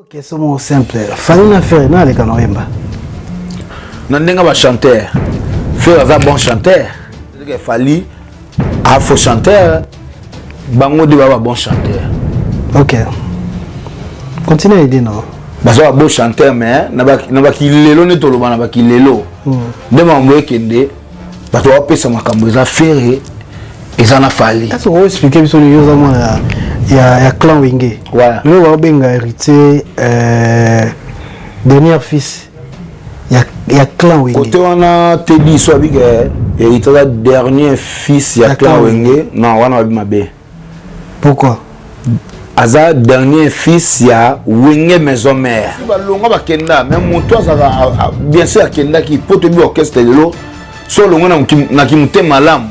Question simple. Fallait na faire na les canoemba. Nandenga ba chanteur. Faire un bon chanteur. Il fallait un faux chanteur. Bango de ba bon chanteur. OK. Continue à aider non. Bazo bon chanteur mais na ba ki lelo ne tolo na ba ki lelo. De mambo ekende. Ba to apesa makambo za faire et ça na fallait. Est-ce que vous expliquer biso les yo za il y a clan Wenge. Ouais. Le va benga héritier dernier fils. Il y a clan Wenge. Côté on a te dit soit big héritier dernier fils il y a clan Wenge. Non, on a mabe. Pourquoi? Aza dernier fils il y a Wenge maison mère. Ba longa ba kenda même mon toi ça va bien sûr kenda qui peut bi orchestre de l'eau. So longa na ki mutema malam.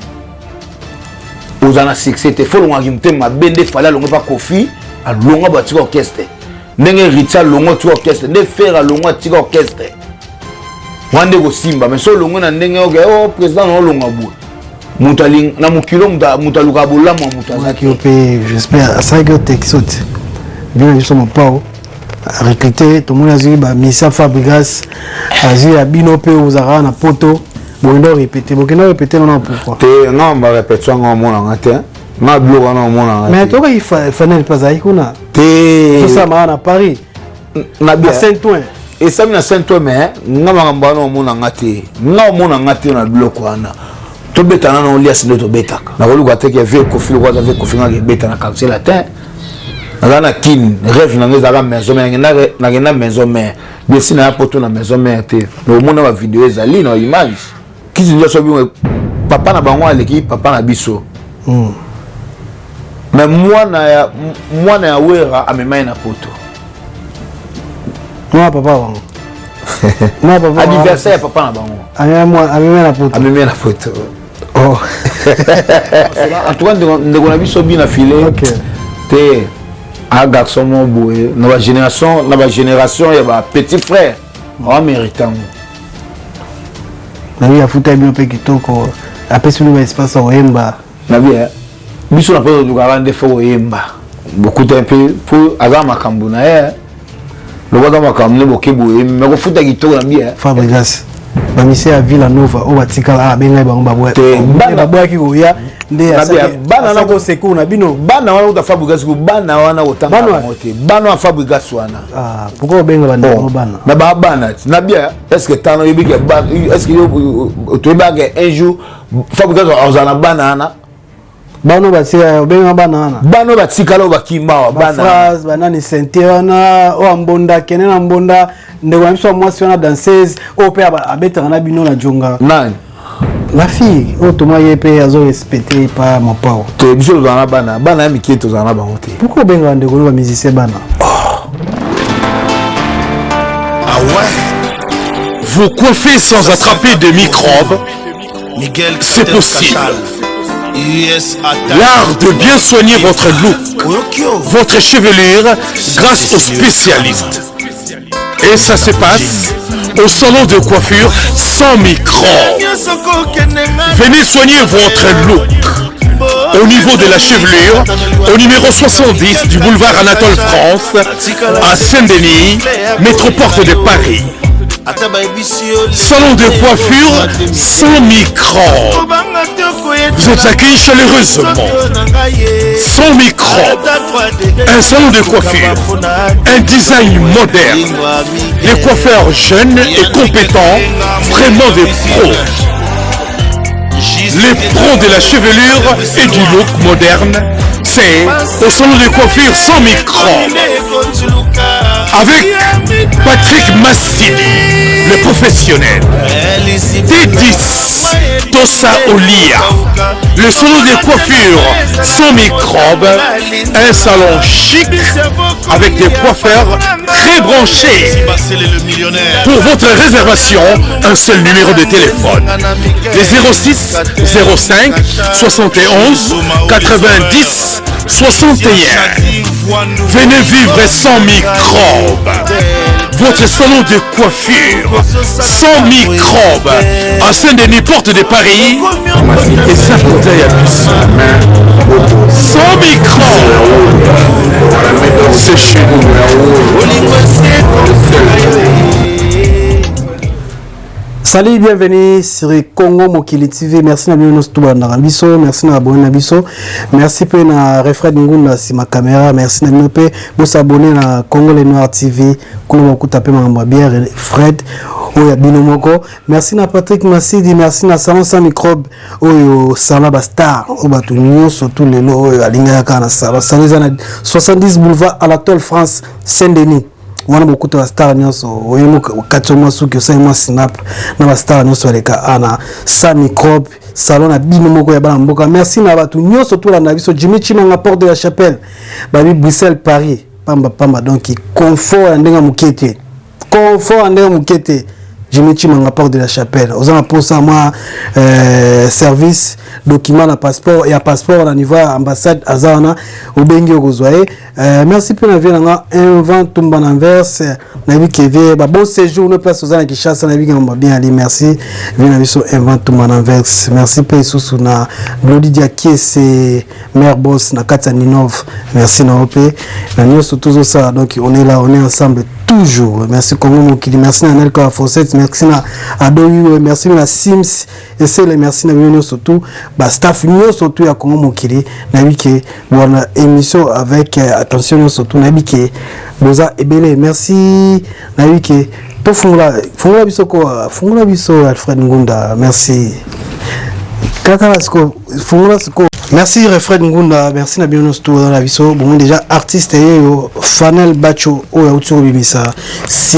Ozana succès te folonga kimte mabende fala longa pa kofi a longa ba tika orchestre ndenge Richard longa tika orchestre ne faire longa tika orchestre wande go simba mais so longa na ndenge o président no longa bu mutaling na mukilo mutaluka bolamo mutazaki opé j'espère ça que texote bien ils sont pas recruter tout le monde a dit ba Missa Fabregas a dit à binope ozara na poto. Bon, on répéter, non pourquoi? Non, on va répéter en mon mais toi, il fallait pas aller là. Tout ça, à Paris. À Saint-Ouen. Et ça, à Saint-Ouen, mais non, on a gâté. Non, on a gâté dans le bloc. Tout bétana, on laisse le bétac. On a voulu gâter qu'il y avait Kofi, le roi avait Kofi, il y a bétana, quand c'est latin. On a kin, rêve dans la maison, mais on a une maison mère. Bien si on a pas la maison mère, le monde a vidéo, les images. Qui se dit papa na bango aleki papa na biso mais moi na wera amemai na poto moi papa moi papa anniversaire papa na bango amemai na poto oh en tout cas ndeko na biso bi na filet OK te a garçon mon boy na ba génération ya ba petit frère en méritant. Il y a foutu bien peu kitoko après celui espace au Yemba na bien biso na pas de garande fo Yemba beaucoup un peu pour avoir makambo na le roi makambo ne bokebu mais ko foutu kitoko na bien Fabregas ba mise à Villanova o batikala benga bango babwa te babwa ki oya nde bana na ko seku na bino bana wana uta Fabregas ko bana wana otanga moté bana Fabregas wana pourquoi benga bana bana na bana na bien est-ce que tano yebike est-ce que tu bague un jour Fabregas ozana bana na bano batia benga bana bano batikala bakimba bana phrase bana ni ceinture na o ambonda kenena ambonda ndeko mso mwasi wana danseuse o pe abeta na bino na jonga nani la fille o to moye pe azo respecter pas mon pao te biso na bana miki to zana bango te pourquoi benga ndeko ba musicien bana ah ouais vous coiffez sans attraper des microbes c'est possible. L'art de bien soigner votre look, votre chevelure grâce aux spécialistes. Et ça se passe au salon de coiffure sans microbes. Venez soigner votre look. Au niveau de la chevelure, au numéro 70 du boulevard Anatole France, à Saint-Denis, métropole de Paris. Salon de coiffure sans microbes. Vous êtes accueillis chaleureusement. Sans microbes. Un salon de coiffure. Un design moderne. Des coiffeurs jeunes et compétents. Vraiment des pros. Les pros de la chevelure et du look moderne. C'est au salon de coiffure sans microbes. Avec Patrick Massidi, le professionnel. T10 Tossa Olia, le salon de coiffure sans microbes. Un salon chic avec des coiffeurs très branchés. Pour votre réservation, un seul numéro de téléphone. Les 06 05 71 90 61. Venez vivre sans microbes. Votre salon de coiffure sans microbes à Saint-Denis, porte de Paris et ça bouteille à puce sans microbes. C'est chez nous. Salut, bienvenue sur Congo Mokili TV. Merci na biso tout banda biso, merci na abonné na biso. Merci pe na Refred Ngunda si ma caméra, merci na miope. Vous s'abonner na Congo Les Noirs TV. Kono moku taper ma bière Fred. Oya binomoko. Merci na Patrick Massidi, merci na Salon sans microbe. Oyo Sala Bastar, o batu nyonso tous les lots oyo alinga kana Sala. Sala 70 boulevard à la Toile France Saint-Denis. Wana beaucoup de stars nyonso oyemo katoma suki osema snap na ba stars nyonso aleka ana sa microbe salon na bino moko ya bana mboka. Merci na batu nyonso to na biso Jimmy Chimanga Porte de la Chapelle babi Bruxelles Paris pamba donc confort ndenga mukete Jimmy Chimanga Porte de la Chapelle ozana pour ça moi service document na passeport et à passeport na niveau ambassade azana obengi okozwaye. Merci pour la vie nga invent tumba na verse na bi keve ba bon séjour no place ozana Kinshasa na bi ngamba bien ali merci vina biso invent tumba na verse. Merci pe susu na Glody Diakie c'est mère boss na Kataninov. Merci na op na nyonso toujours ça donc on est là, on est ensemble toujours. Merci Congo Mokili, merci na Nelka Fawcett, merci na Adoyu, merci na Sims et c'est les merci na bino surtout ba staff nyo surtout ya Congo Mokili na biki bona émission avec attention surtout na biki boza ebele. Merci na biki to fungula biso Alfred Ngunda, merci kaka sko fungula sko. Merci Refred Ngunda, merci na bino surtout dans la biso bon déjà artiste yo Fanel Bacho o ya uturo bimisa si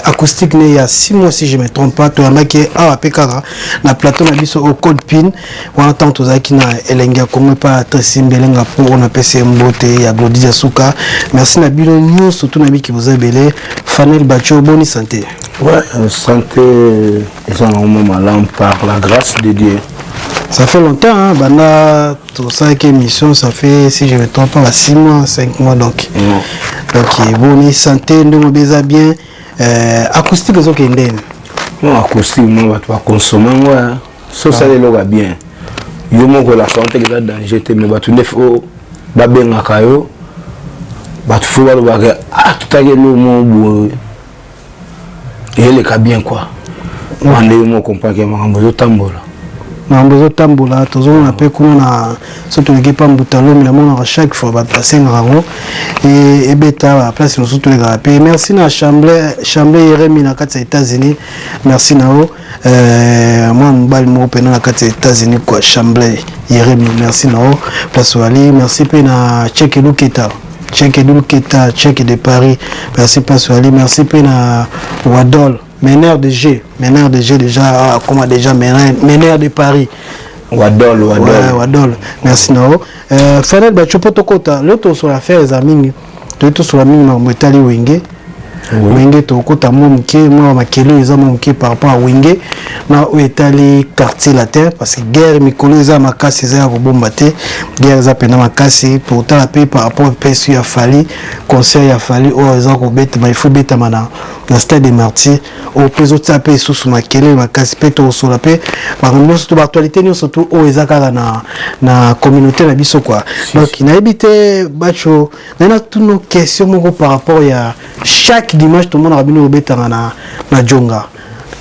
acoustique ne ya 6 mois si je me trompe pas to yamaki a pekara na plateau na biso au code pin wana tanto zaki na elenga comme pas très belenga pour on appelle c'est mbote ya Glody Suka. Merci na bino nyo surtout na biki vous belé Fanel Bacho, bonne santé. Ouais, santé ils ont un malin par la grâce de Dieu. Ça fait longtemps, hein, bana, tout ça qui émission, ça fait, si je ne me trompe pas, 6 mois, 5 mois, donc. Donc, bonne santé, nous me bien bien. Acoustique, c'est ok, non, acoustique, moi, tu vas consommer, moi, ça, ça, les loga bien. Yo, moi, la santé, qui est danger, mais tu ne faut pas bien à Kayo, tu faut pas le ah, tout à l'heure, moi, et les cas bien, quoi. On est, moi, comprends que je suis tambour. Na mbozo tambola tozo na pe kuna na soto ekipa mbutalo mi la mona chaque fois ba passer ngango et beta la place nous soto les pe. Merci na Chamblay Yeremi na kati ya États-Unis, merci nao moi mbali mo pe na kati ya États-Unis kwa Chamblay Yeremi, merci nao place wali. Merci pe na Check de Paris, merci place wali. Merci pe na Wadol Meneur de G déjà, comment déjà Meneur de Paris. Wadol. Ouais, Wadol. Merci Nao. Fanel Bachopotokota, Kota, l'autre sur l'affaire les amis, l'autre sur la mine Motali Wenge. Wenge to kota momke, moi makelo les hommes qui par rapport à Wenge, na Etali quartier latin parce que guerre mikolo les hommes makasi za bombaté, guerre za pena makasi pour ta la paix par rapport au PSU a fallu, conseil a fallu au les hommes bête, mais il faut bête mana. La stade des martyrs au peso tapé sous makele makasi peto sur la paix par nous surtout l'actualité nous surtout au ezaka na communauté la biso quoi. Donc il a habité bacho na toutes nos questions par rapport à chaque dimanche tout le monde a bien obéta na jonga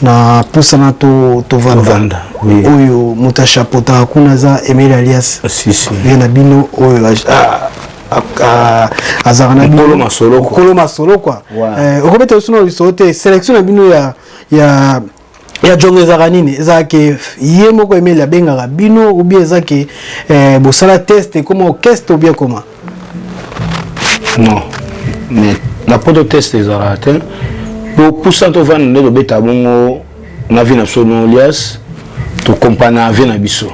na pusana to vanda oyo muta chapota kuna za Emile alias si na bino oyo azarana bino kolo masolo quoi okobeta suno bisote sélection na bino ya jonga zaranini ezake yemo ko Emile benga bino ou bien ezake bosala test comme orchestre ou bien comment non mais la poto test les arates pour ça to vendre le beta bongo na vie na sono lias to compagnie avec na biso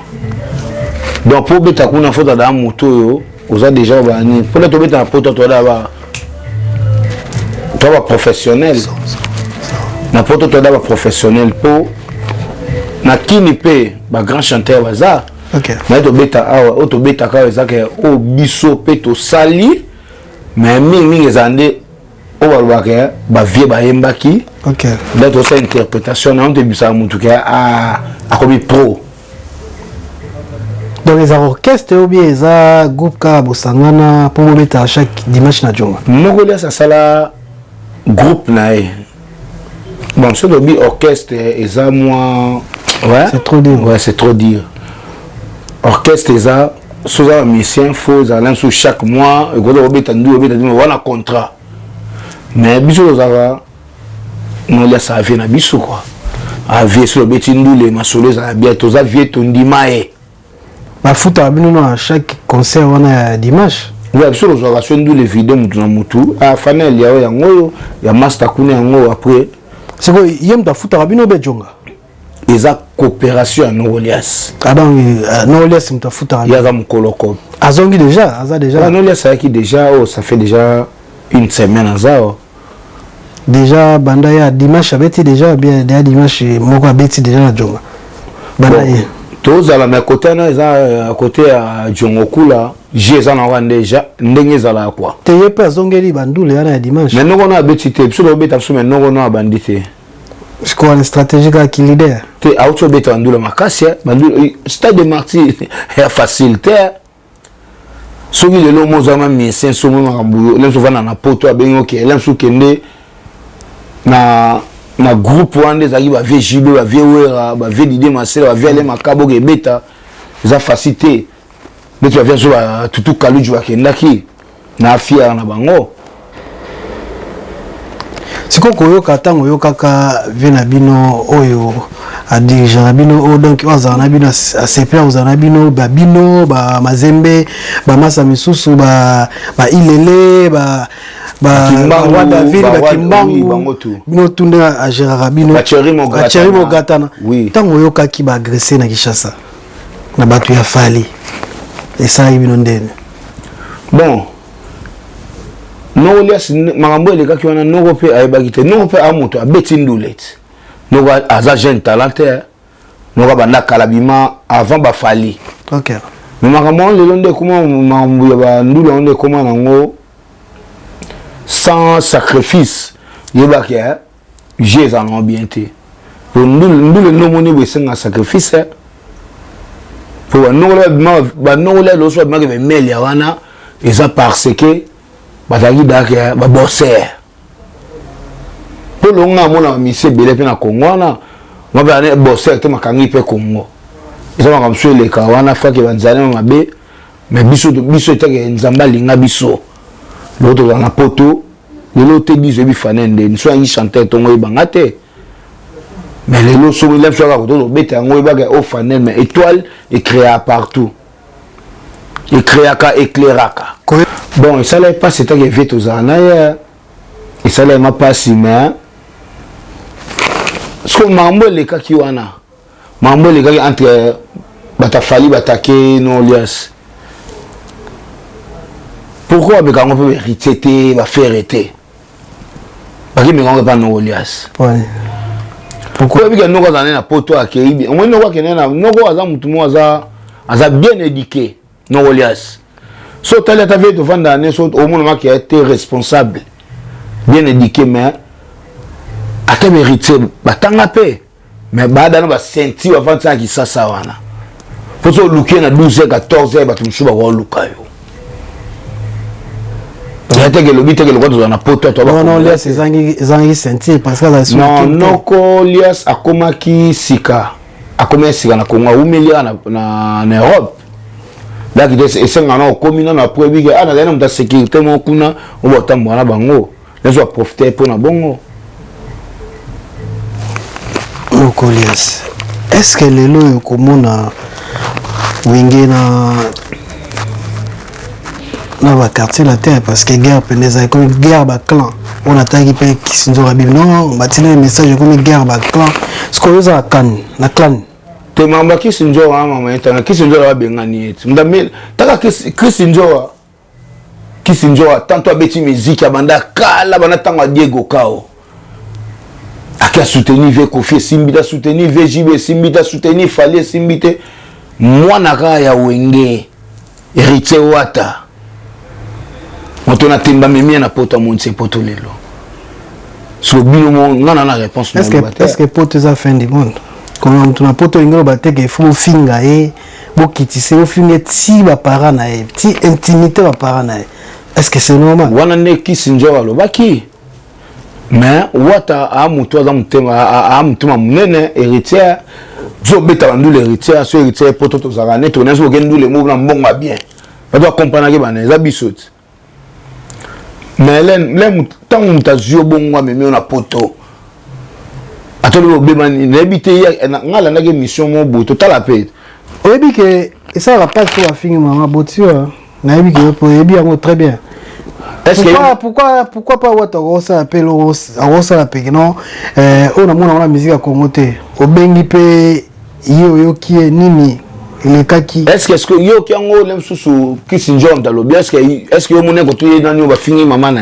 donc pour beta kuna faute da moto yo oza déjà bani pour to beta na poto to da ba professionnel na poto to da ba professionnel pour na kini pe ba grand chanteur baza OK na to beta awa to beta ka ezake o biso pe to sali mais mingi ezande o balwaka ba vie ba yembaki. OK donc cette interprétation on début ça en tout cas a comme pro donc les orchestres ou bien les groupe ka bosangana pour mettre à chaque dimanche na jonga mogolia ça sala groupe nae Bon, ce lobby orchestre, et ça, moi. Ouais. C'est trop dire. Ouais, c'est trop dire. Orchestre, et ça, sous un musicien, faut aller sous chaque mois, et quand on a un contrat. Mais, bisous, non, là, ça vient à bisous, quoi. A vie sur le bétindou, les masoles, à bientôt, ça vient ton dimanche. Ma foot à chaque concert, on a dimanche. Oui, sur les orations, les vidéos, Moutou, à Fanel, il y a Master Kune, après. C'est quoi, il y a un foot à Rabino Bedjonga. Ils ont coopération à Nolias. Ah donc, Nolias, c'est un foot à Rabino. Il y a un colloque. Azongi déjà, Aza déjà. Nolias, ça fait déjà une semaine à ça. Déjà, Bandaya, dimanche, abeti déjà, bien, dimanche, Moko abeti déjà la Djonga. Bandaya. Tous à la côté, à côté à Djongoku, là, j'ai ça déjà, n'est-ce pas quoi. Tu n'es pas Zongeli Bandou, les années dimanche. Mais nous, on a abeti, sur le bête, mais nous, on a bandité. C'est quoi une stratégie qui l'idée? Tu es autre bête, Bandou, la macasse, stade de martyr, c'est facile, ceux qui le l'homme aux mais c'est souvent un boulot, les souvent dans la poto, ok, les sous kende, na groupe wande zaki ba vie jibe ba vie wera ba vie d'idée masela ba vie les makabo ke beta za facilité mais tu vas voir tout kaluju ba kendaki na fier na bango siko koyoka tango yokaka vena bino oyo a dirigeant bino donc ozana bino a sepia ozana bino ba bino ba mazembe ba masa misusu ba ilele ba wanda ville ba kimbangu bino tunde a Gérard bino ba cherry mogatana tango yokaki ba agresser na Kinshasa na batu ya fali et ça bino ndene bon Nolias makambo eleka ki wana noko pe ayebaki te noko pe amoto abeti ndulet noko aza jeune talenté noko banda kalabima avant ba fali OK mais makambo lelo nde kuma makambo ya ba ndula onde kuma nango sans sacrifice yebaki j'ai en ambienté pour ndule no moni be senga sacrifice pour noko ba noko le so ba ke meli ya wana eza parce que bataki dake ba bosser pour longa mona mise belé pe na Congo wana ngaba ne bosser te makangi pe Congo ils ont comme sur les kawana fa ke banzana mabe mais biso te ke nzamba linga biso l'autre dans la poto l'autre dit je bi fanende ni so ngi chanter tongo ibangate mais les lots sont là sur la poto beta ngo ibaga au fanel mais étoile est créée partout et créaka éclairaka. Bon, ça n'est pas c'était que vite aux années et ça n'est pas si mais ce que mambo les cas qui wana mambo les gars entre batafali batake Nolias pourquoi mais quand on peut hériter va faire hériter parce que mais on pas Nolias pourquoi bien nous quand on est na poto akei on ne voit que na noko aza mutu mo aza bien éduqué Nolias so tu as vu devant l'année au moment qui a été responsable bien éduqué mais à te mériter batanga pe mais badana ba senti avant ça qui ça wana pour so luker na 12h 14h ba tumshuba wa lukayo ya te que le but que le droit na poto to ba non Lias zangi senti parce que non noko Lias akomaki sika akomaki na Congo umelia na Europe. Là qui est essentiellement communal na prévu que ana na ta sécurité mon kuna on va tambo na bango les va profiter pour na bongo Nokolias est-ce que les lois komona wingi na va quartier la terre parce que guerre peneza comme guerre ba clan on attaque pe Kisinzo Rabib non batile message comme guerre ba clan ce qu'on usa kan na clan te mamba Kisinzo wa mama etana Kisinzo wa bengani eti ndamel taka Kisinzo tanto abeti musique abanda kala bana tango Diego Kao aka soutenir ve Kofi Simbita soutenir VJB Simbita soutenir Fallait Simbite mwana ka ya wenge héritier wata moto na temba memia na poto monse poto lelo so bino ngana na réponse est-ce que poto za fin du monde comme tu na poto ingelo bateke il faut finga et bokitise au finga ti ba parana e ti intimité ba parana est-ce que c'est normal wana ne Kisinzo alobaki mais wata a muto za mutema a mutuma munene héritière zo beta bandu l'héritière so héritière poto to zakane to neso kendu le mouvement mbonga bien ba doit comprendre que bana za bisot mais les tant mutazio bongo meme na poto atolo beba ni habité ngala na mission mo boto tala pe oyebi que ça va pas trop affinir maman botio na yebi que pour yebi yango très bien. Est-ce pourquoi pas wata rosa appel rosa la pe non on a la musique à Congoté au bengi pe yo qui est nini le kaki est-ce que yo qui ngo lem susu Kisinjo dans lobby est-ce que yo mone ko to ye nani ba finir maman na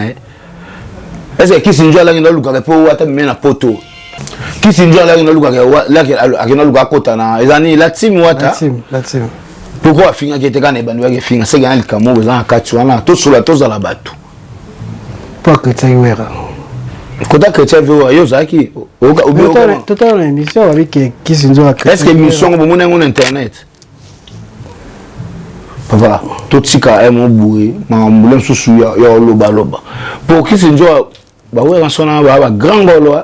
est-ce que Kisinjo la ngi luka po wata me na poto Kisinjo la ngi luka la akina luka kota na ezani la team wata la team pourquoi finir qui était kana bandu ya finir c'est gana likamo za kati wana to sula to za la batu pas que tu wera kota chrétien veut yo zaki tout une émission avec Kisinjo est-ce que émission bo mona ngona internet papa tout tika mon boué ma mbulem susu ya loba pour Kisinjo ba wera sona ba grand golo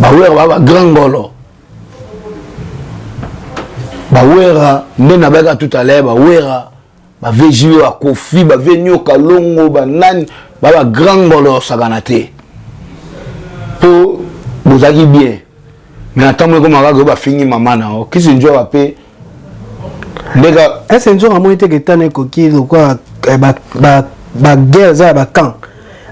ba wera grand golo ba wera ndena baga tout à l'heure ba wera ba veji wa kofi ba venyo kalongo ba nani ba grand golo saganate pour vous avez bien mais attends comme on va finir maman na Kisinjo va payer les gars est-ce un jour à moi était que t'as coquille ou quoi ba guerre ça ba camp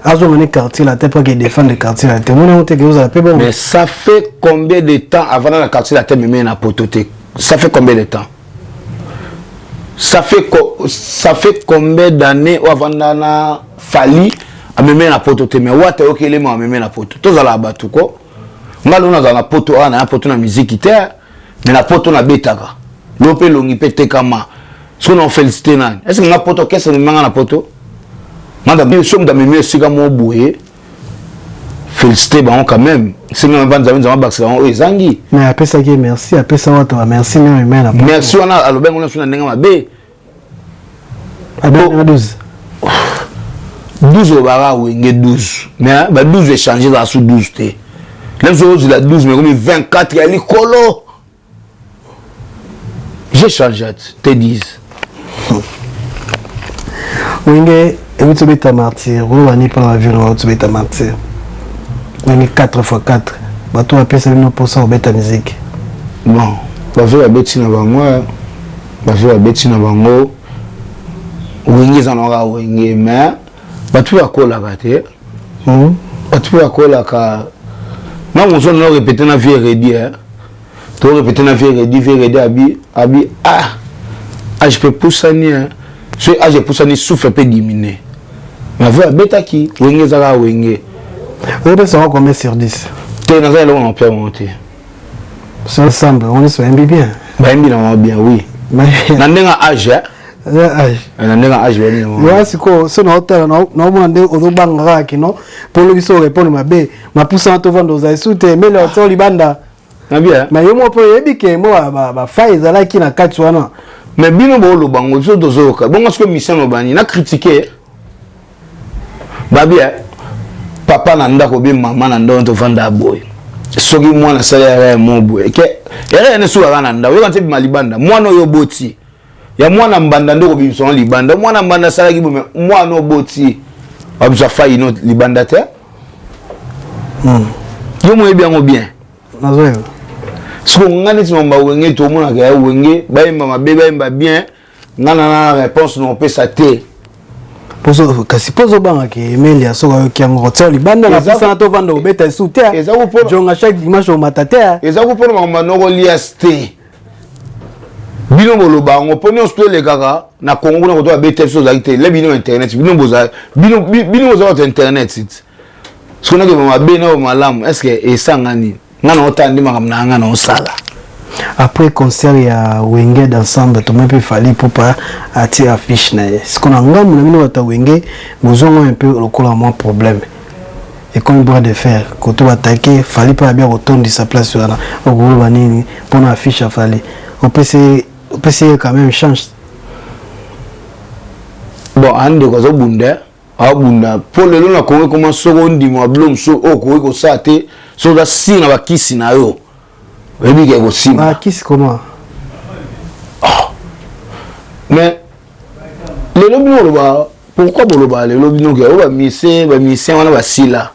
azo ngone quartier la tête pas que défendre le quartier la tête on était que vous avez bon mais ça fait combien de temps avant la quartier la tête me na pototé ça fait combien de temps ça fait combien d'années avant na fali a me na pototé mais wata okele ma me na poto to za la batu ko ngalo na za na poto ana poto na musique terre mais na poto na betaka l'opé longi pété kama ce qu'on félicité nan est-ce que na poto qu'est-ce que na poto manda bien somme da meme sika mo boué félicité ba on quand même c'est même pas nous avons baxé on ezangi mais après ça qui merci après ça on merci même na merci on a aloben on a ndenge mabe abo 12 au bara wenge 12 mais ba 12 échanger là sous 12 té les autres la 12 mais comme 24 ya likolo j'ai changé te disent wenge et tu beta martyr ou ani pas la vie ou tu beta martyr wenge 4x4 ba toi appelle ça nous pour ça au beta musique bon ba veux beti na bango ba veux beti na bango wenge za na wenge mais ba tu akola kate ba tu akola ka na mo so no répéter na vie redi to répéter na vie redi abi je peux pousser ni je pousse ni souffle peut diminuer mais va beta qui wenge za wenge on ça combien sur 10 t'es dans un on peut monter ça ensemble on est sur bien bien oui na ndenga âge na ndenga âge bani moi siko so na hôtel na mwande odobanga kino pour le biso répondre mabe ma poussa to vendre za soute mais le hôtel libanda na bien mais yo mo po yebike mo ba faiza la ki na kati wana mais bino bo lo bango zo dozoka bongo ce que mission no bani na critiquer ba bien papa na ndako bi mama na ndo to vanda boy soki mwana sala ya mo boy ke yare ne suwa kana nda yo kanti malibanda mwana yo boti ya mwana mbanda ndoko bi son libanda mwana mbanda sala ki bo mwana oboti abza fayi no libanda te yo mo bien bien nazo so ngani ti mamba wenge to mona ga wenge ba imba mabe ba imba bien ngana na réponse no pesa te pozo kasi pozo banga ke Emilia so ko kyango tsoli banda na pesa to vanda obeta souter jonga chaque dimanche au matata ezako pona mama noko liaste bino bolo bango poni on se le kaka na Congo na ko to beta so za te le bino internet bino boza bino boza internet sit so na ke mama be na malamu est-ce que esangani ngana otandi makamna ngana osala après concert ya wenge d'ensemble to même fallait pour pas attirer affiche na ce qu'on a ngamu na mino wata wenge mozongo un peu lokola moins problème et comme bras de fer quand on attaquer fallait pas bien retourner sa place là au gros banini pour une affiche à fallait on peut essayer quand même change bon ande ko zo bunda abunda pour le long Congo comment secondi mo blom so o ko ça te so da sina ba kisi na yo ebi ke ko sina kisi comment mais le lobino ba pourquoi boloba le lobino ke o ba mise wana ba sila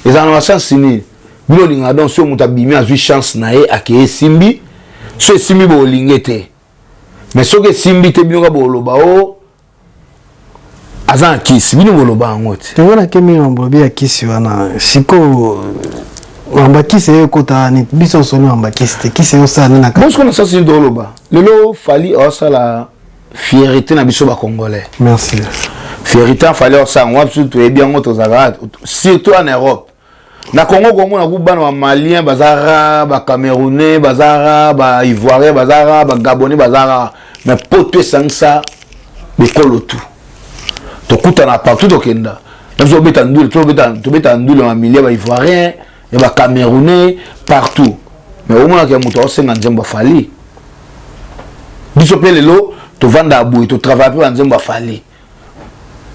ils en ont chance ni bino linga donc so muta bimi a chance na e ake simbi so simbi bo lingete mais so ke simbi te bino ka boloba o azan kisi bino boloba ngote tengona kemi ngombo ya kisi wana siko ngamba kisi ekota ni biso soni ngamba kisi te kisi yo sana na bon ce qu'on a ça c'est doloba lelo fali o ça la fierté na biso ba congolais merci fierté fallait ça on surtout et bien ngoto zaga surtout en Europe na Congo comme on a bana ba malien bazara ba camerounais bazara ba ivoirien bazara ba gabonais bazara mais pour tout ça de kolotu to kutana partout au Kenya nous obeta ndule to beta ndule ma milliers ba ivoirien et ba camerounais partout mais au moins que muto osenga nzembo fali biso pe lelo to vanda abui to travailler pe nzembo fali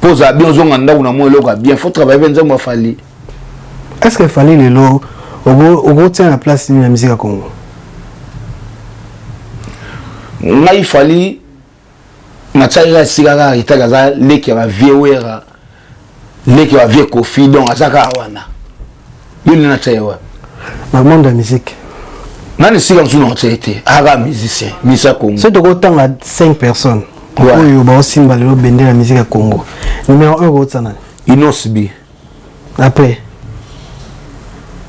pose à bien zonga nda una mo eloko bien faut travailler nzembo fali est-ce que fali lelo au tient la place de la musique à Congo ngai fali na tsaira sigara itagaza leki ya viewera leki ya vie kofi donc azaka wana yule na tsaira na monde de la musique nani siga msuno tsete aga musicien misa Congo c'est de autant à 5 personnes oyo ba osimba lelo bende la musique à Congo numéro 1 ko tsana Inosbi après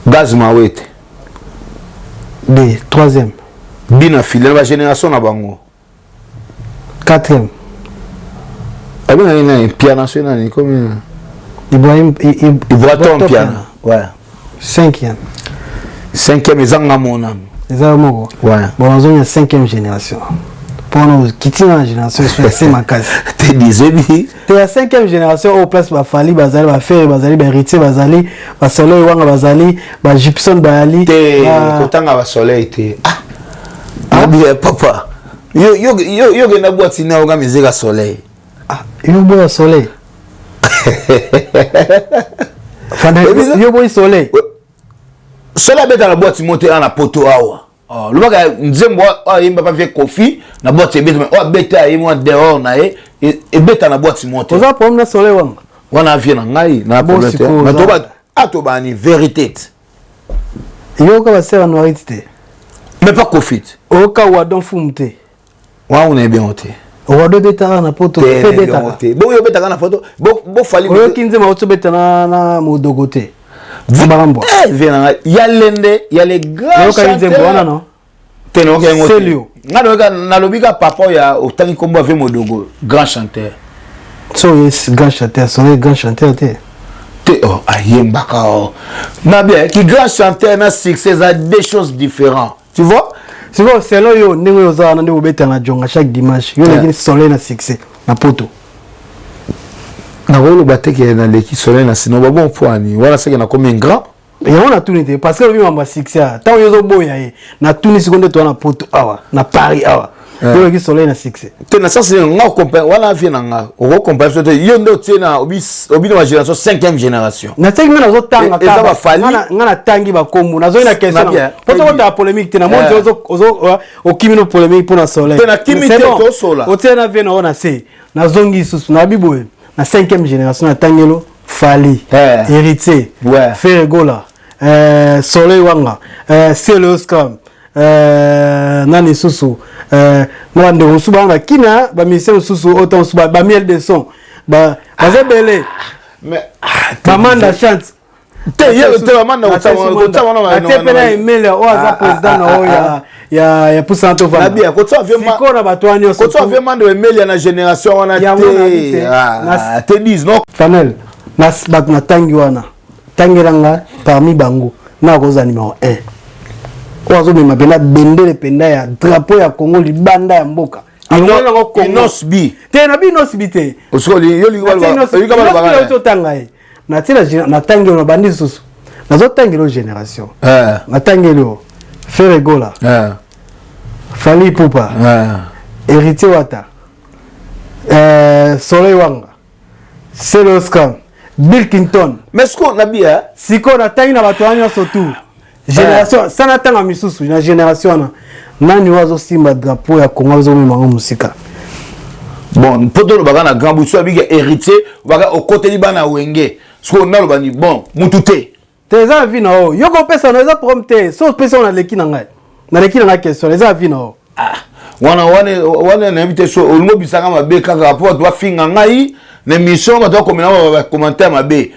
Gaz Mawete 2 3e bina file la génération na bango 4e abina ina piano national ni comme Ibrahim piano ouais 5e 5e ezanga monam ezamoko ouais bon on a 5e génération pour nous quitter la génération c'est ma case te disais bi te la 5e génération au place ba fali bazali ba faire bazali ba héritier bazali ba soleil wanga bazali ba Gibson bazali te kotanga ba soleil te ah bien papa yo gena boîte na nga musique soleil yo boîte soleil fanda yo boîte soleil soleil beta la boîte monter na poto awa le mec nzembo yimba pa fait kofi na boîte beta beta yimo dehors na e beta na boîte monter oza problème na soleil wana vient na ngai na problème mais to ba ni vérité yo ka ba sera noirité mais pas kofi o ka wa don fumte wa on est bien hoté o do beta na poto pe beta bon yo beta na poto bo fali o kinze ma oto beta na modogote Barambo. Ya lende, ya les grands chanteurs. Non. Teno ke C'est lui. Na lobika papa ya otangi kombo avec modogo, grand chanteur. So yes, grand chanteur, so grand chanteur te. Te oh ayembaka oh. Na bien, qui grand chanteur na succès ça deux choses différentes. Tu vois? Tu vois, c'est là yo ndenge yo za na ndeko beta na jonga chaque dimanche. Yo ngini soleil na succès na poto. Na rolo bateke na leki soleil na sino ba bon poani wala seke na comme grand et on a tout été parce que lui m'a succès tant yo zo boya na tout ni seconde to na poto awa na Paris awa yo leki soleil na succès te na ça c'est nga compare wala vie na nga o compare so te yo ndo tina obi na génération 5e génération na teki na zo tanga ka ba fali nga na tangi ba kombu na zo ina question poto ko ta polémique te na monde ozo o kimino polémique pour na soleil te na kimite to sola o tena vie na ona se na zongi susu na biboye la 5e génération à Tangelo, Fali, héritier, Ferregola, Soleil Wanga, c'est le Scrum, Nani Susu, Nande Osuba, Kina, Bamisé Susu, autant Suba, Bamiel de son, Bazabele, Mamanda chante. te mamanda otapela email o aza président na ya pusanto va na bien ko tsa na batwanyo ko tsa vraiment de email na génération wana te dis non Fanel na bak na tangi wana tangiranga parmi bango na koza numéro 1 o azo mema bena bendele penda ya drapeau ya Congo libanda ya mboka Inosbi te na binosbi te osoli yo li to tanga na tila na tangelo na bandi susu na zo tangelo génération na tangelo Ferregola Fali Poupa héritier Wata Soleil Wanga c'est l'Oscar. Bill Clinton. Mais ce qu'on a bien, si on a taille na batoanya surtout. Génération, ça n'a pas misusu, la génération nani wazo simba drapeau ya Congo zo mema musika. Bon, poto lo baga na grand bout so biga héritier, baga au côté libana wenge. Ce qu'on a lo bani bon, mutute. Tes avis no, yo ko pesa na za prompter, so pesa na leki na ngai. Na leki na ngai question, les avis no. Ah, wana na invité so, olmo bisanga mabe kaka rapport doit finga ngai. L'émission va commenter ma bé.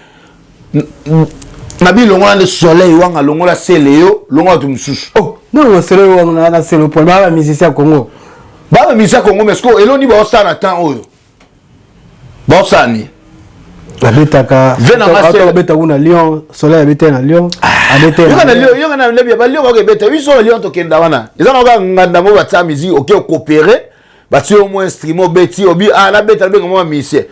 Nabi longola le soleil wanga longola seleo longola tumsusu. Oh, non soleil wanga na selo pour ba musicien Congo. Ba musicien Congo mais ko eloni ba osana temps oyo. Ba osani. Abetaka vena masela beta kuna Lyon, soleil abeta na Lyon. Abeta. Yo na lebi ba Lyon ba beta, wiso Lyon to kenda wana. Ezana ba nganda mo ba tsa musique OK coopérer. Ba ti au moins streamo beti obi na beta be ngoma musicien.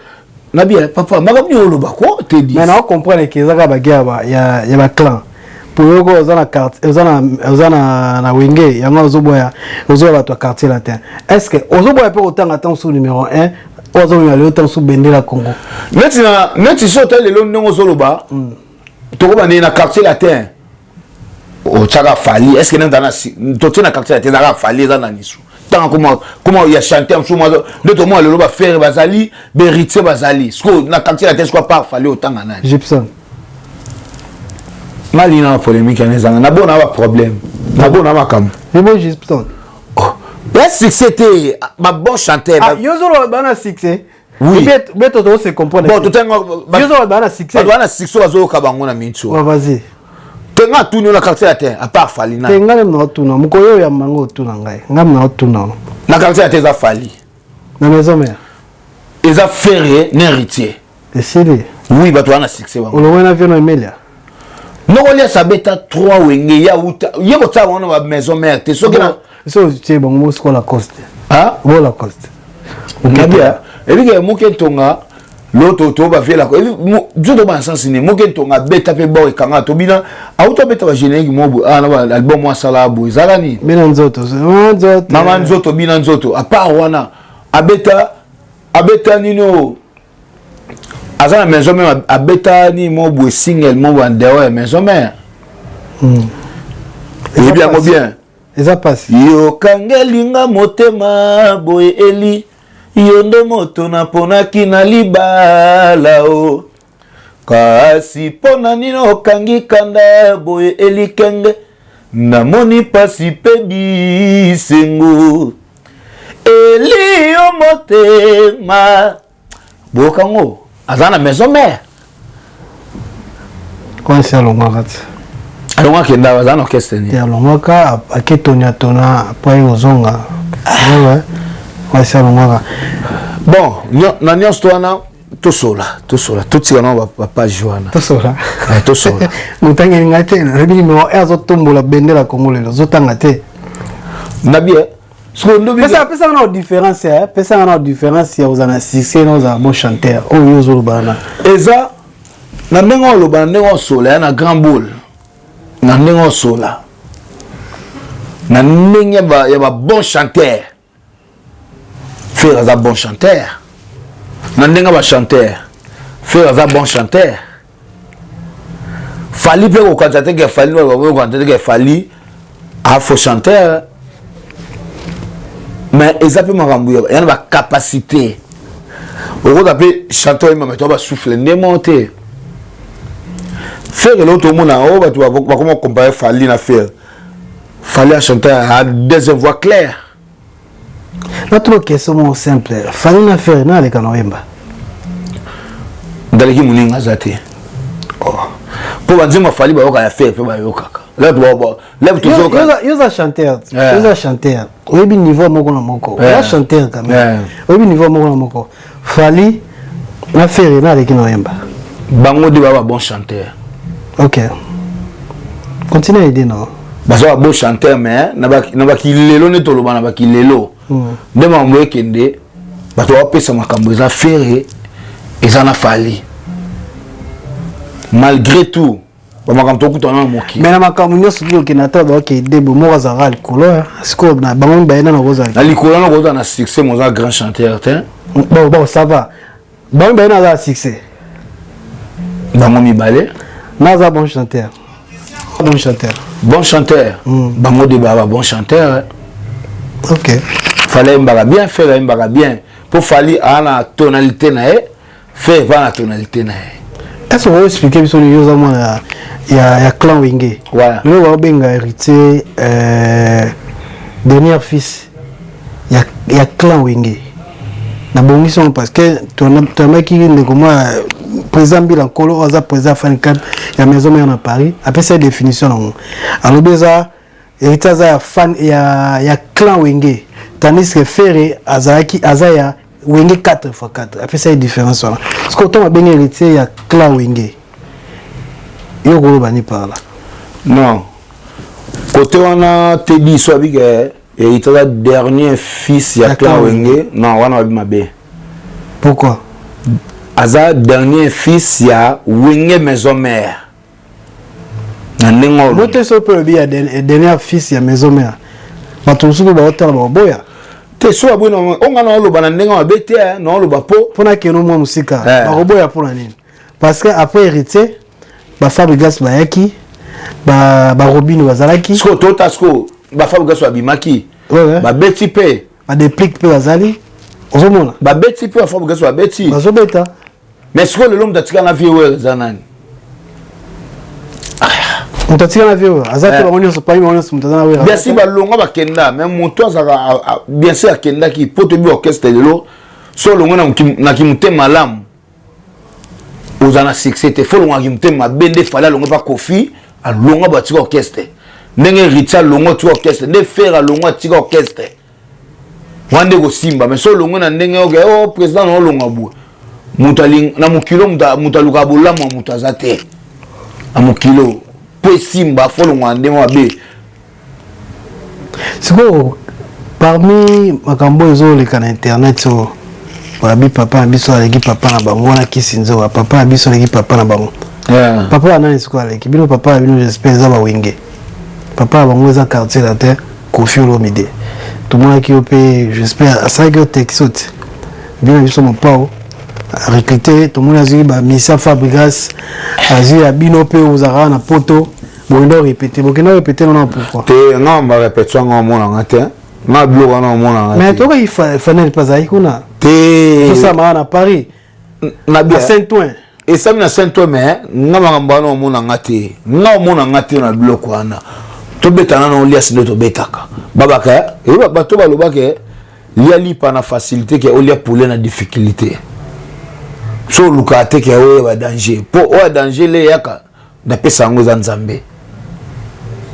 Nabi papa makamni oloba ko te dit. Mais on comprend que ezaka ba guerre ya ba clan. Pour yoko ozana carte ozana na wenge yango ozoboya bato quartier latin. Est-ce que ozoboya pe autant attend sous numéro 1 ozoboya le autant sous bendela Congo. Neti sote le lo ndongo zoloba. Toko ba na quartier latin. O tshaka fali est-ce que nandana to na quartier latin zaka fali za na nisu. Comment il y a chanté en sous-moi de tout moi le loba faire bazali beritier bazali ce qu'on a quartier la tête soit pas fallait autant en âge Gibson malina polémique en ezanga na bon na problème na bon na makam mais bon Gibson est-ce que c'était ma bon chanteur yozolo bana succès oui beto to se comprendre bon tout un yozolo bana succès bana succès azo kabango na mincho vas-y tenga tout na quartier la tête à part falina tenga na tuna mukoyo ya mango tuna ngai ngam na tuna na quartier la tête za fali na maison mère ils a ferré n'héritier et c'est oui bato na succès on le na vient Emilia non on ça beta 3 wenge ya uta yeko tsa wana ba maison mère te so kena so c'est bon mo sko la coste ah la coste bien et puis mo kentonga l'autre to ba vela ko jodo ba sens ni mo kentonga beta pe bo kanga to bina auto beta ba générique mo na album wa sala bo ezala ni bina nzoto mama nzoto bina nzoto a part wana abeta nino azana maison mère abeta ni mo bo single mo ba ndewa maison mère et bien eza passe yo kangelinga motema boye eli yondo moto na ponaki na libala o kasi pona nino kangi kanda boye eli kenge namoni pasi pe bisengo eli yo motema bokango azana maison mère quoi c'est longakat alonga kenda azana orchestre ni ya longaka aketonya tona après ozonga ouais ouais c'est longaka bon na nyonso twana tosola totika na papa Joana tosola mutangeli ngate na rebi no azo tombola bendela Congo lelo zotanga te na bien pesa na différence pesa na différence ya uzana succès na za bon chanteur o yozo bana eza na ndenge oloba ndenge osola na grand boule na ndenge osola na ndenge ya ba bon chanteur faire un bon chanteur na ndenge ba chanteur faire un bon chanteur fali pe ko kantate ke fali no ko kantate ke fali a faux chanteur mais exactement makambu ya na ba capacité on va appeler chanteur mais tu vas souffler démonter faire l'autre monde en haut tu vas comment comparer fali na faire fali à chanter à des voix claires. Notre question simple fali na faire na les kanoemba ndaleki muninga zate pour banzima fali ba yoka ya faire pe ba yoka là tu yoza chanteur oyebi niveau moko na moko ya chanteur quand même oyebi niveau moko na moko fali na faire na les kanoemba bango de ba bon chanteur. OK continue à aider non baza bon chanteur mais na ba kilelo ne toloba na ba kilelo ndema mwe kende bato wa pesa makambo za faire eza na fali malgré tout ba makambo to kutana moki mais na makambo nyoso kilo kinata ba ke debo mo za ral couleur siko na bango ba ina na koza na likolo na koza na succès mo za grand chanteur te bon ça va Bon, ben, on a un succès. Bango mibale. Naza bon chanteur. Bon chanteur. Bon chanteur. Bango de baba bon chanteur. Ok. Fallait bien faire bien. Pour falloir à la tonalité na faire pas la tonalité na. Est-ce que vous expliquer sur les choses il y a clan Wenge. Ouais. Le va benga hérité dernier fils. Il y a clan Wenge. Na bongi son parce que tu as qui ne comment président Bilan Kolo oza président Fankab ya maison mère à Paris après cette définition non. Alors déjà hérité za fan il y a clan Wenge. Tandis que Ferré Azaki Azaya Wenge 4x4 après cette différence là. Parce que autant bien hérité il y a clan Wenge. Yo golo bani par là. Non. Côté on a Teddy Soabig et il était dernier fils ya clan Wenge. Non, on a ma bé. Pourquoi? Aza dernier fils ya Wenge maison mère. Nandengo. Moté so peut bien dernier fils ya maison mère. Matusu ba hotel ba boya. Te so abuna on a lo banandengo ba bete non lo ba po. Pona ke no mo musika. Ba boya pour la nini? Parce que après héritier ba Fabregas ba yaki ba Robin bazalaki. Sko tota sko ba Fabregas ba bimaki. Ouais. Ba beti pe. Ba déplique pe bazali. Ozomona. Ba beti pe ba Fabregas ba beti. Ba zo beta. Mais ce que l'homme d'atika na vie ouais zanani. On t'attire la vie. Azaki ba onyo so pa onyo so mutazana we. Bien sûr ba longa ba kenda même moto azaka bien sûr kenda ki poto bi orchestre de lo so longa na ki mutema malamu. Ozana succès te faut longa ki mutema bende fala longa ba kofi a longa ba tika orchestre. Ndenge Richard longa tika orchestre, ne faire longa tika orchestre. Wande go simba mais so longa na ndenge o président no longa bu. Mutaling na mukilo mutaluka bolamu mutazate. Amukilo po simba folo ngande mabe. Siko parmi makambo ezo le kana internet so babi papa biso aleki papa na bango na kisinzo papa biso aleki papa na bango. Yeah. Papa anani siko aleki bino papa bino j'espère za ba Wenge. Papa bango za quartier la terre Kofi Olomide. Tout le monde qui opé j'espère ça que texte. Bino biso mon pao recruter tout le monde a dit ba Missa Fabregas azi ya bino pe ozara na poto bondo répéter non pourquoi Te non ba répétition ngomona ngate na bloga na ngomona ngate mais toi il fallait pas aïe kuna te tout ça ma na Paris na bien Saint-Ouen et ça na Saint-Ouen mais ngama ngamba na ngomona ngate na ngomona ngate na bloc wana to betana na olias ndo to betaka babaka e ba to balobaka liali pa na facilité que olia pouler na difficulté. So lukate ke oye ba danger po oye danger le yaka na pesa ngo za nzambe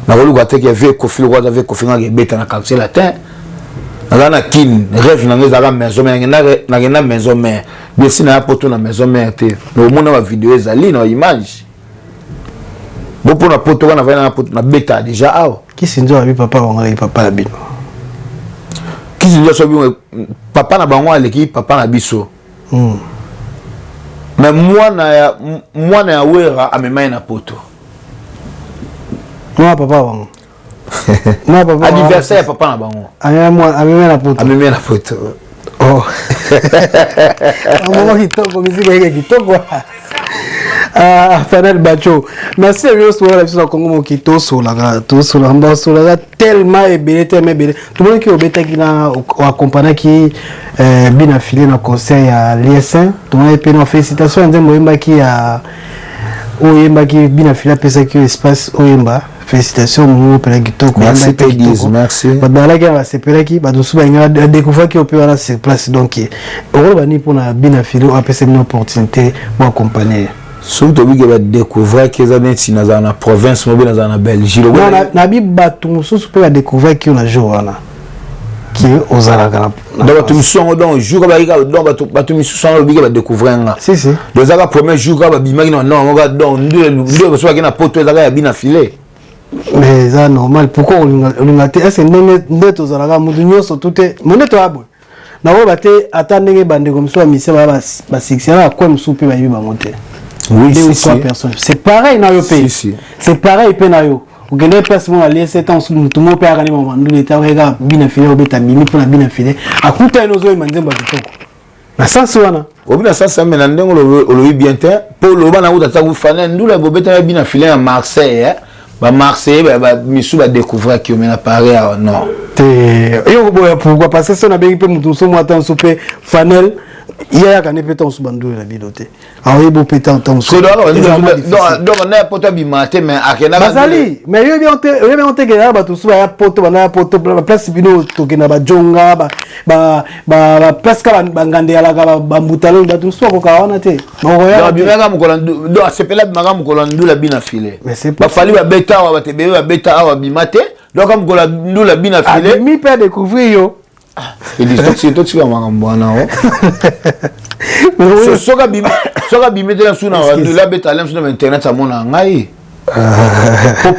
na lukate ke ve kofi lo za ve kofi nga beta na quartier latin na kin rêve na ngo za maison mais na maison mais bien si na poto na maison mais te no mona ba vidéo ezali na image bo po na poto na va na poto na beta déjà aw qui sinzo abi papa wangali papa la bino qui sinzo so bi papa na bango aleki papa na biso mais moi na wera amemaye na poto. Moi papa wangu. Moi papa. Anniversaire papa na bango. Amemaye na poto. Amemaye na poto. Oh. Maman kitoko miziki yake kitoko. Fernel Bacho. Merci à vous sur la vie Congo mon qui to la tellement ébélé. Tout le monde qui obéta qui na accompagné qui bien affilié dans conseil à l'IS1. Tout le monde est félicitations à Moyemba qui a Oyemba qui bien affilié à pesa qui espace Oyemba. Félicitations mon père kitoko. Merci Pédis, merci. Badala qui va se pela qui ba dosu ba nga découvrir qui opéra là sur place donc on va ni pour na bien affilié à pesa une opportunité pour accompagner. Surtout que vous découvrir que ça n'est pas dans la province, mais dans la Belgique. Non, nabi batum sous peut découvrir qui on a joué là. Qui aux Alaga. Donc tu me sens donc jour donc tu me sens le découvrir là. Si si. Les aga premier jour ba bimaki non on regarde donc deux soit qui na poto les bien affilé. Mais ça normal pourquoi on a est-ce que aux Alaga mudunyo surtout mon to abo. Na wo bate atandenge bande comme ça mission ba 6 ans quoi me souper ba yibi ba monter. Oui, deux ou si, trois si. personnes. C'est pareil dans le pays. Si, si. C'est pareil penayo. Vous gagnez placement à l'IS7 ans tout le monde peut gagner moment nous l'état regarde bien affilé au bêta mini pour la bien affilé. À coûter nos oeufs manzemba kitoko. na sens wana obina sens mais na ndenge olobi bien te pour le bana uta ta Fanel ndula bobeta bina filer à Marseille ba Marseille ba misu ba découvrir qui mena Paris non te yo boya pourquoi parce que ça na bengi pe mutu so mo atan souper Fanel iya ka ne peton su bandu la bidote awi bo peton ton so donc na poto bi maté mais akena bazali mais yo bien on te gera ba tout so ya poto bana poto place bino to kena ba jonga ba place ka bangande ala ka ba mbutalo ba tout so ko ka wana te mo ya bi mega mo kolando do sepela bi maga mo kolando la bina filé ba fali ba beta wa ba te be ba beta awa bi maté donc am kolando la bina filé mi peut découvrir yo et dis toi tu vas mangambana oh soka bimé de la suna de la beta lem sur internet ça mona ngai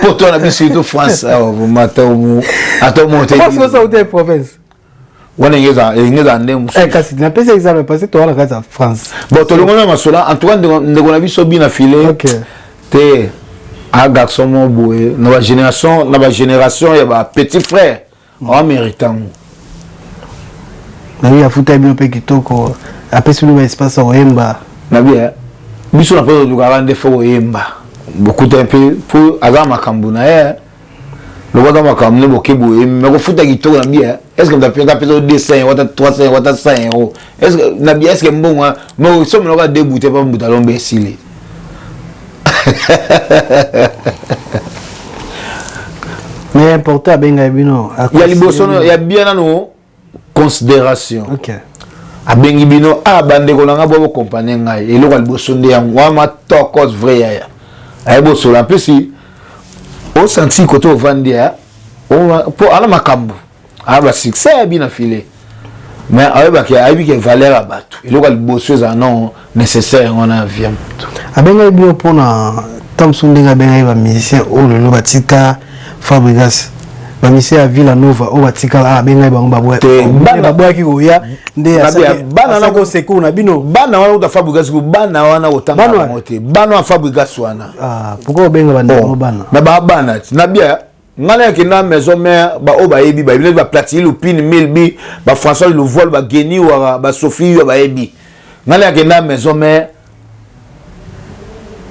pour toi na biso de France au matin attends monter parce que ça au province wana ngeza ndemu kasi na pesa exemple parce que toi la casa France bon to longo na masola en tout cas ndeko na biso bina filé te a garçon mo boye na génération ya ba petit frère en méritant na ya futa bino pe kitoko apesi no espace oyemba na bien biso na poto lukara nde fo oyemba beaucoup un peu pour aga makambu na le wata makambu ne bokebu mais ko futa kitoko na bien est-ce que on peut taper 200 wata 300 wata 100 €? Est-ce que na bien est-ce que bon mais so me loka débuter pas mbutalon besili mais important benga bino ya liboso ya bien nano considération. OK. Abengi bino bande ko nanga bo compagnie ngai eloko liboso nde yango wa ma tokos vrai ya. Ay bo so la pesi o senti côté au vandia o pour ala makambu. Ba succès bina filé. Mais ayebi ke valeur abatu. Eloko liboso za non nécessaire on a vient. Abenga bino pona tamsundenga benga ba musicien o lelo batika Fabregas ba musicien à Villanova o batika benga bango babwa bana babwa ki oya nde bana na ko seku na bino bana wana uta Fabregas ku bana wana otanga mote bana Fabregas wana pourquoi benga bana bana na bana na bien ngala ke na maison mère ba o ba yebi ba bile ba platine lupine milbi ba François le vol ba Geni wa ba Sophie ba yebi ngala ke na maison mère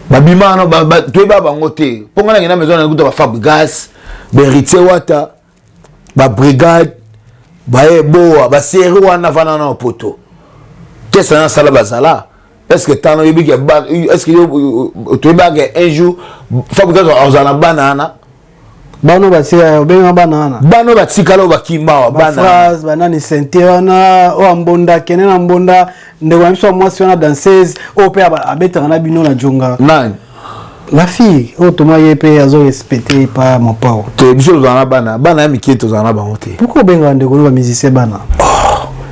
ba bimano ba to ba bango te po ngala ke na maison na kuta ba Fabregas Berité wata ba brigade ba ebo ba série wana vana na poto qu'est-ce que ça la bazala est-ce que tano yebi ke ba est-ce que to ba ke un jour Fabregas ozana banana bano batia benga banana bano batikalo bakimba bana phrase banani senterana o ambonda kenena mbonda ndeko mso mwasi wana danseuse o pe abeta na bino na jonga nani la fille o toma yepe azo respecter pas mon pao te biso zana bana ya miketo zana bango te pourquoi benga ndeko no ba musicien bana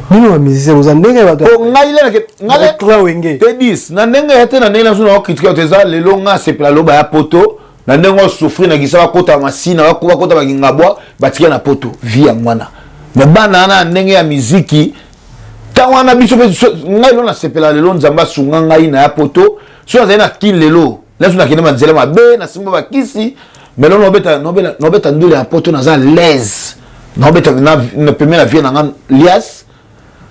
bino ba musicien oza ndenge bato o ngale tra wenge te 10 na ndenge ete na ndenge na suna o critiquer te za lelo nga sepla loba ya poto na ndenge souffrir na kisaba kota masina wa kota bakingabwa batika na poto via mwana mais bana na ndenge ya muziki tawana biso pe ngai lo na sepela lelo nzamba sunga ngai na ya poto so na na kin lelo la suna kina manzela mabe na simba bakisi mais lo no beta ndule ya poto na za l'aise no beta na premier la vie na ngan lias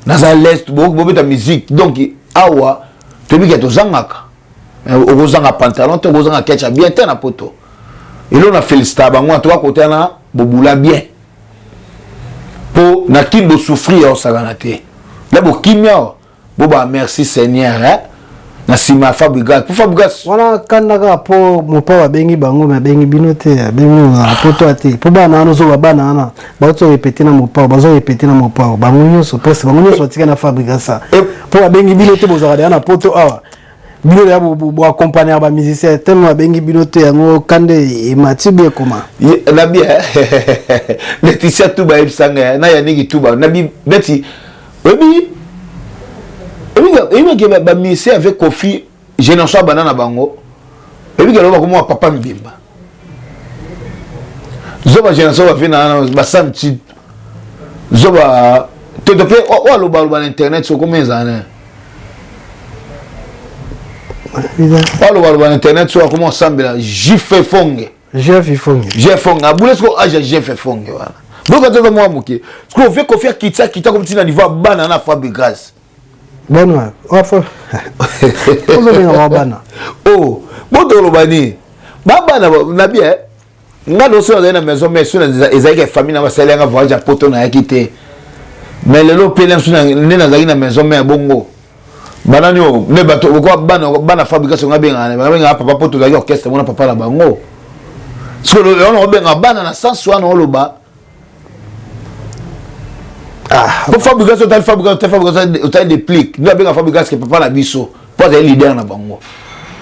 na za l'aise bo beta musique donc awa to bi ke to zangaka okozanga pantalon te okozanga ketcha bien te na poto elo na félicita bango to côté na bobula bien po na kimbo souffrir au sagana te la bo kimia bo ba merci Seigneur na sima Fabregas pour Fabregas wana kandaka po mopa wa bengi bango ma bengi binote bengi na poto ate po bana no zo bana na ba to répéter na mopa ba zo répéter na mopa bango nyoso pose bango nyoso tika na Fabregas po ba bengi binote bo za na poto awa bino ya bo accompagner ba musicien tellement bengi binote yango kande e matibie koma na bien Laetitia tuba ibsanga na ya nigi tuba na bi beti obi que ba musicien avec Kofi génération banana bango et puis que ba comme papa mbimba zoba génération va venir ba samti zoba te plaît o lo ba internet so comme ça né on va internet sur comment ensemble Jeff Fonge abule ce age Jeff Fonge voilà donc quand moi moké ce qu'on fait qu'on fait quitter comme tu na niveau banana Fabregas Bon, oh, Lobani. Baba na bien. Nga no so na maison mais so na ezaki famille na basala nga voyage poto na yakite. Mais lelo pelem so na nena zaki na maison mais bongo. Banani o ne bato ko bana fabrication nga benga papa poto zaki orchestre mona papa la bango. So lo on benga bana na sens wana oloba. Ah, pour fabrication tal déplique. Nous avons fabrication que papa la biso. Pas un leader na bango.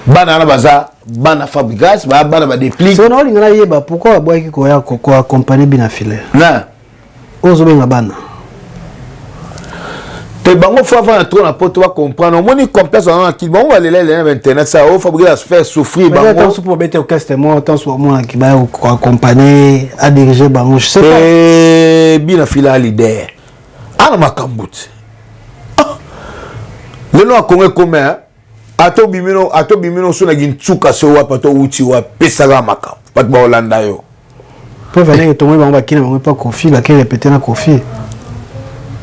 Bana na baza bana fabrication bana ba déplique. So na linga yeba pourquoi boy ki ko ya ko accompagner bina filaire. Na. Ozo benga bana. Te bango faut avoir un trop na poto va comprendre. On moni complexe en qui bon va les internet ça au fabriquer faire souffrir bango. Tant pour mettre au customer tant soit moi qui va accompagner à diriger bango. Je sais pas. Et bina filaire leader. Ana makambut. Lelo akonge komé ato bimino so na ginchuka so wa pato uchi wa pesa ga makam. Pat ba Holanda yo. Pour venir que tomber ba kina ba pas Kofi ba ki répéter na Kofi.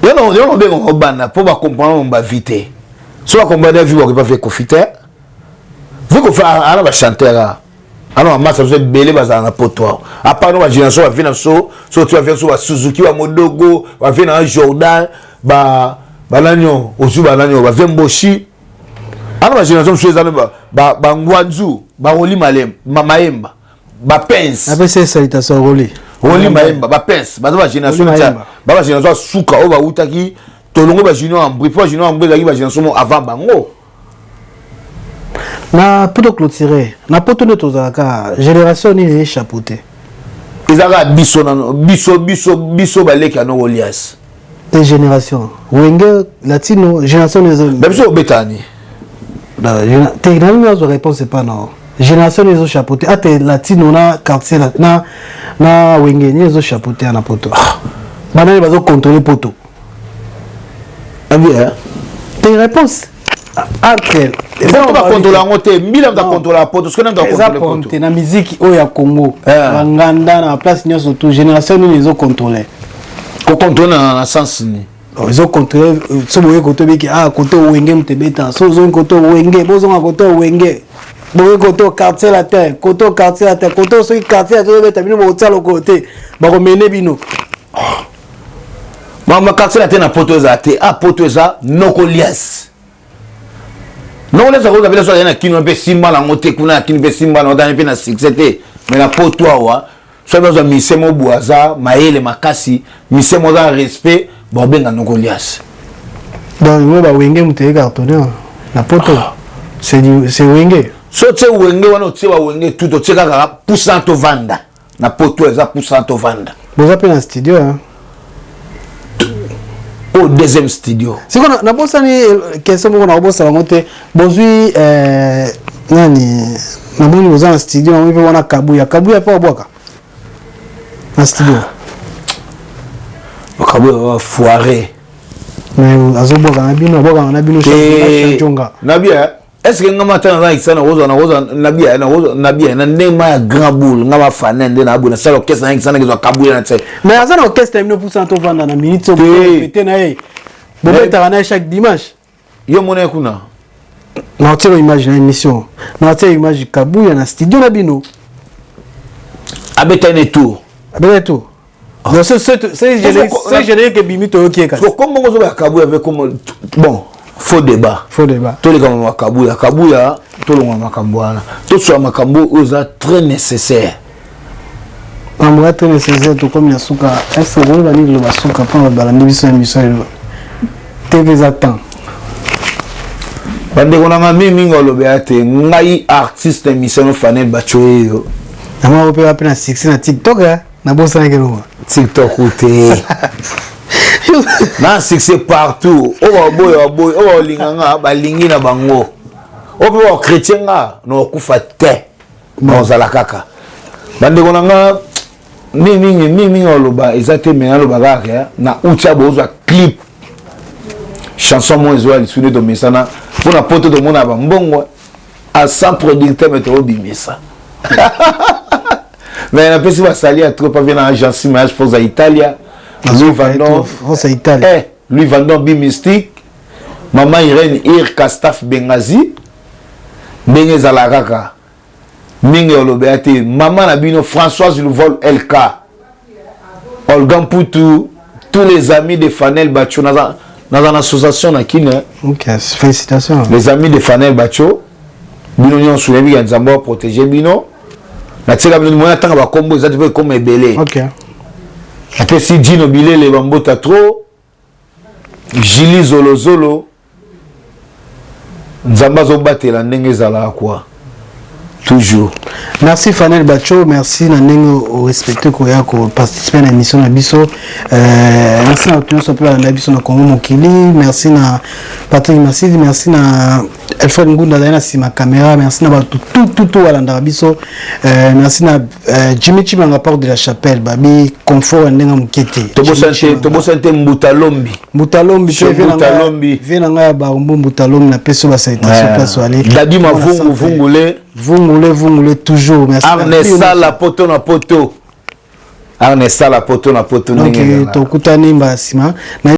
Yo no be ko bana pour ba comprendre ba vite. So ba comprendre vie ba pas faire Kofi te. Vu ko fa ana ba chanteur. Alors en masse vous belé baza na poto. À part nous génération va venir so tu vas faire so Suzuki wa Modogo, va venir en Jordan, balanyo, ozu balanyo, va venir Boshi. Alors génération chose ba Ngwanzu, ba Oli Malem, Maemba, ba Pence. Après c'est salutation Oli. Oli Maemba, ba Pence, ba génération ça. Ba génération suka o ba utaki, tolongo ba junior en bripo junior en bripo ba génération avant bango. Na pour clôturer na poto ne tozalaka génération ni chapeauté ezaka biso baleka no Olias des générations wenge latino génération les autres biso betani te na mi azo réponse c'est pas non génération les autres chapeauté ate latino na quartier na wenge ni les autres chapeauté na poto bana bazo contrôler poto bien te réponse Après, on va contrôler en côté, mille on va contrôler la porte, parce que nous avons contrôlé la musique au ya Congo, Nganda na place ni surtout génération ni les ont contrôlé. On contrôle dans le sens ni. Ils ont contrôlé ce boye côté biki côté wenge mtebeta, so zo côté wenge, bozo côté wenge. Boye côté quartier la terre, côté so quartier la terre beta bino bo tsalo côté. Ba ko mene bino. Mama quartier la terre na poto za te, poto za noko lias. Non, les autres avaient ça qui n'ont pas si mal en côté kuna qui n'ont pas si mal en dans na succès mais la pour toi wa soit dans un misemo boaza maele makasi misemo dans respect bon benga nokolias donc moi ba wenge muteye cartonné la poto c'est wenge so tse wenge wana tse wa wenge tout tse kaka poussant to vanda na poto eza poussant to vanda vous appelez un studio hein au deuxième studio. C'est qu'on a bossé ni question qu'on a bossé à monter. Bozui nani na boni boza na studio na mimi wana Kabuya pa boka. Na studio. Kabuya foiré. Mais azoboka na bino chonga. Na bien. Est-ce que ngama tana za ikisana woza na bien na ndema ya grand boule ngama fanende na abuna sala orchestre na ikisana kizo Kabuya na tse. Mais azana orchestre 100% to vanda na minute so pété na yé. Bobeta na chaque dimanche. Yo mona kuna. Na tiro image na émission. Na tiro image Kabuya na studio na bino. Abeta ne tour. Abeta tout. Donc c'est générique que bimi to yoki ka. Comment on va Kabuya avec comme bon faux débat. Tous les gars Kabuya tout le monde makambwana. Tout soit makambo oza très nécessaire. Amwa très nécessaire tout comme yasuka. Est-ce que vous allez le basuka pour la émission TV Zatan. Bande konanga mimi ngolobe ate ngai artiste émission fanel bachoye yo. Ama ope wa pena 6 na TikTok na bossa ngelo. TikTok ote. Na 6 partout. O boy o linganga balingi na bango. Ope wa chrétien nga no kufa te. Bonzala kaka. Bande konanga mimi ngoloba ezate mena lo bagaka na ucha bozo clip. Chanson moins oa lisune do mesana pour la porte de mon abambongo à 100 producteurs mais trop bimisa. Mais la personne va salir à trop pas venir en agence image pour Italia. Louis Vandon, Italie. Louis Vandon Bimistique. Maman Irène Irka Staff Bengazi ndenge ezala kaka mingi olobe ate maman na bino Françoise Louvol LK Olga Mputu, tous les amis de Fanel Bacho dans une association na kine. OK, félicitations. Les amis de Fanel Bacho bino nyon soulebi ya nzambo protéger bino na tseka bino mona tanga ba kombo ezati pe comme ebele. OK. Après si Dino Bilele bambota trop Gili Zolo Zolo nzamba zo batela ndenge ezala quoi. Toujours. Merci Fanel Bacho, merci Nanengo au respecter Koya ko participer à l'émission na biso. Merci à tous ceux qui ont biso na Congo Mokili, merci na Patrick Massidi, merci na Alfred Ngunda na sima caméra, merci na tout walanda biso. Merci na Jimmy Chimanga porte de la chapelle, babi confort ndenga mukete. Tobo santé Mbutalombi. Mbutalombi vient nga ba Mbutalombi na peso ba citation place wale. Dadi Vungule toujours. Merci. Arnesa la poto na poto. Arnesa la poto na poto. Donc, tokutani mbasima.